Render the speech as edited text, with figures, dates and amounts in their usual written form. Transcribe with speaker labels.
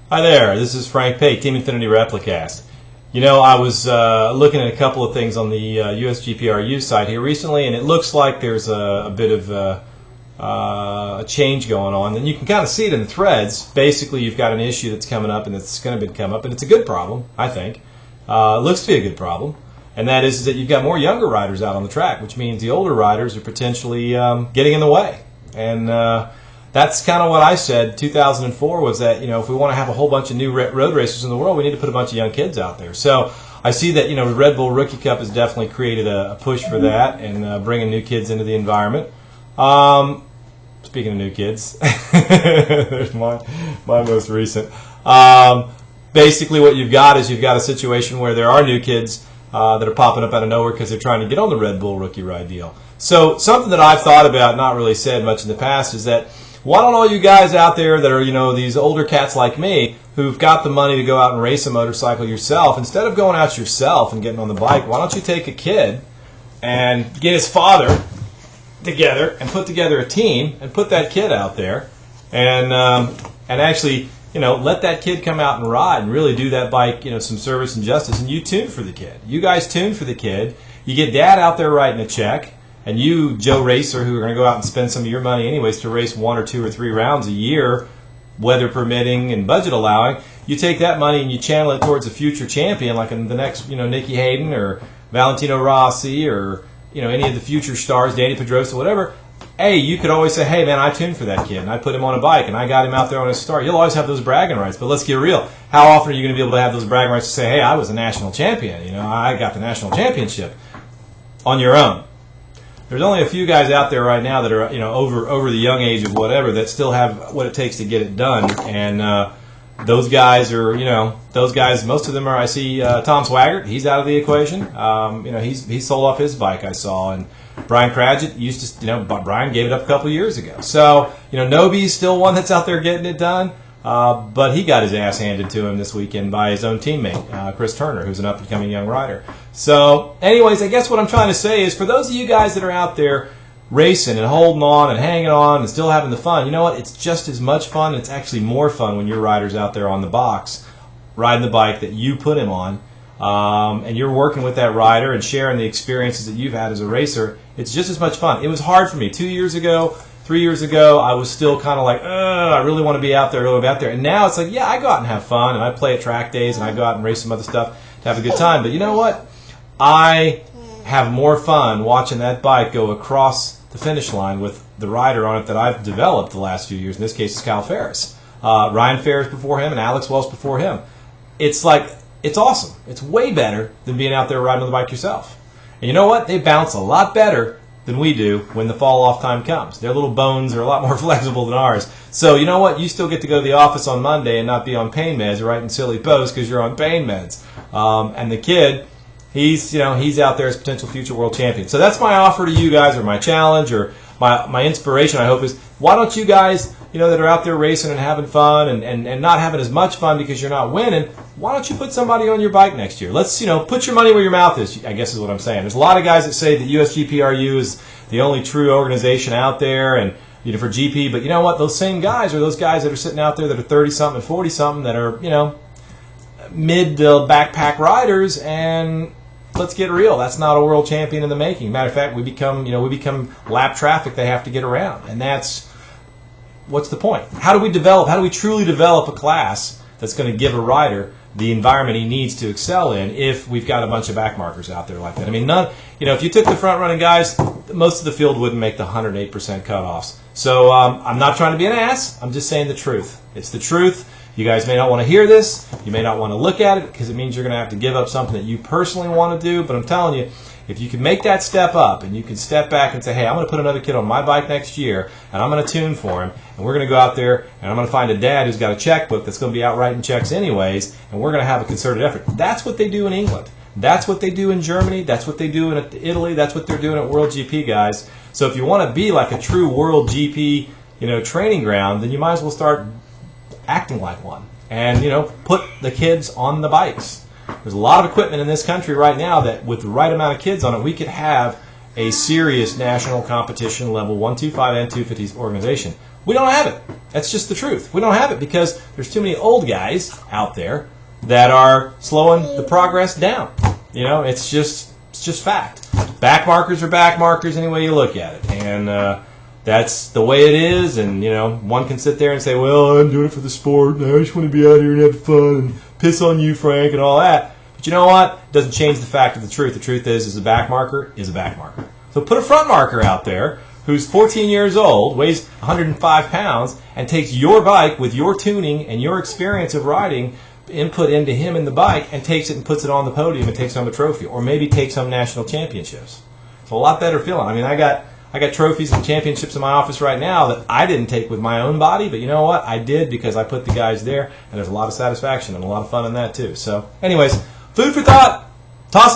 Speaker 1: Hi there, this is Frank Pate, Team Infinity Replicast. You know, I was looking at a couple of things on the USGPRU site here recently, and it looks like there's a bit of a change going on. And you can kind of see it in the threads. Basically, you've got an issue that's coming up, and it's going to come up, and it's a good problem, I think. It looks to be a good problem. And that is that you've got more younger riders out on the track, which means the older riders are potentially getting in the way. And that's kind of what I said 2004 was that, you know, if we want to have a whole bunch of new road racers in the world, we need to put a bunch of young kids out there. So I see that, you know, the Red Bull Rookie Cup has definitely created a push for that and bringing new kids into the environment. Speaking of new kids, there's my most recent. Basically what you've got is you've got a situation where there are new kids that are popping up out of nowhere because they're trying to get on the Red Bull Rookie Ride deal. So something that I've thought about, not really said much in the past, is that why don't all you guys out there that are, you know, these older cats like me who've got the money to go out and race a motorcycle yourself, instead of going out yourself and getting on the bike, why don't you take a kid and get his father together and put together a team and put that kid out there and actually, you know, let that kid come out and ride and really do that bike, you know, some service and justice, and you tune for the kid. You guys tune for the kid. You get dad out there writing a check. And you, Joe Racer, who are going to go out and spend some of your money anyways to race 1 or 2 or 3 rounds a year, weather permitting and budget allowing, you take that money and you channel it towards a future champion, like in the next, you know, Nicky Hayden or Valentino Rossi or, you know, any of the future stars, Danny Pedrosa, whatever. Hey, you could always say, hey, man, I tuned for that kid, and I put him on a bike, and I got him out there on his start. You'll always have those bragging rights, but let's get real. How often are you going to be able to have those bragging rights to say, hey, I was a national champion, you know, I got the national championship on your own? There's only a few guys out there right now that are, you know, over the young age of whatever that still have what it takes to get it done, and those guys are, you know, those guys. Most of them are. I see Tom Swaggart. He's out of the equation. You know, he's sold off his bike. I saw, and Brian Cradgett used to, you know, Brian gave it up a couple of years ago. So, you know, Nobi's still one that's out there getting it done. But he got his ass handed to him this weekend by his own teammate, Chris Turner, who's an up-and-coming young rider. So, anyways, I guess what I'm trying to say is for those of you guys that are out there racing and holding on and hanging on and still having the fun, you know what? It's just as much fun. It's actually more fun when your rider's out there on the box riding the bike that you put him on, and you're working with that rider and sharing the experiences that you've had as a racer. It's just as much fun. It was hard for me 2 years ago. 3 years ago, I was still kind of like, I really want to be out there, really be out there. And now it's like, yeah, I go out and have fun, and I play at track days, and I go out and race some other stuff to have a good time. But you know what? I have more fun watching that bike go across the finish line with the rider on it that I've developed the last few years. In this case, it's Kyle Ferris. Ryan Ferris before him and Alex Welsh before him. It's like, it's awesome. It's way better than being out there riding on the bike yourself. And you know what? They bounce a lot better than we do when the fall-off time comes. Their little bones are a lot more flexible than ours. So you know what? You still get to go to the office on Monday and not be on pain meds or writing silly posts because you're on pain meds. And the kid, he's out there as a potential future world champion. So that's my offer to you guys, or my challenge, or my inspiration, I hope, is why don't you guys, you know, that are out there racing and having fun and not having as much fun because you're not winning, why don't you put somebody on your bike next year? Let's, you know, put your money where your mouth is, I guess is what I'm saying. There's a lot of guys that say that USGPRU is the only true organization out there and, you know, for GP, but you know what? Those same guys are those guys that are sitting out there that are 30-something and 40-something that are, you know, mid backpack riders, and let's get real. That's not a world champion in the making. Matter of fact, we become lap traffic they have to get around, and that's what's the point? How do we truly develop a class that's going to give a rider the environment he needs to excel in if we've got a bunch of back markers out there like that? I mean, if you took the front running guys, most of the field wouldn't make the 108% cutoffs. So I'm not trying to be an ass. I'm just saying the truth. It's the truth. You guys may not want to hear this. You may not want to look at it because it means you're going to have to give up something that you personally want to do. But I'm telling you, if you can make that step up and you can step back and say, hey, I'm going to put another kid on my bike next year and I'm going to tune for him, and we're going to go out there and I'm going to find a dad who's got a checkbook that's going to be out writing checks anyways, and we're going to have a concerted effort. That's what they do in England. That's what they do in Germany. That's what they do in Italy. That's what they're doing at World GP, guys. So if you want to be like a true World GP, you know, training ground, then you might as well start acting like one and, you know, put the kids on the bikes. There's a lot of equipment in this country right now that with the right amount of kids on it, we could have a serious national competition level 125 and 250 organization. We don't have it. That's just the truth. We don't have it because there's too many old guys out there that are slowing the progress down. You know, it's just fact. Back markers are back markers any way you look at it, and that's the way it is. And you know, one can sit there and say, "Well, I'm doing it for the sport, and I just want to be out here and have fun and piss on you, Frank, and all that." But you know what? It doesn't change the fact of the truth. The truth is a back marker is a back marker. So put a front marker out there who's 14 years old, weighs 105 pounds, and takes your bike with your tuning and your experience of riding input into him in the bike and takes it and puts it on the podium and takes home a trophy, or maybe takes home national championships. It's a lot better feeling. I mean, I got trophies and championships in my office right now that I didn't take with my own body, but you know what? I did because I put the guys there, and there's a lot of satisfaction and a lot of fun in that too. So anyways, food for thought. Toss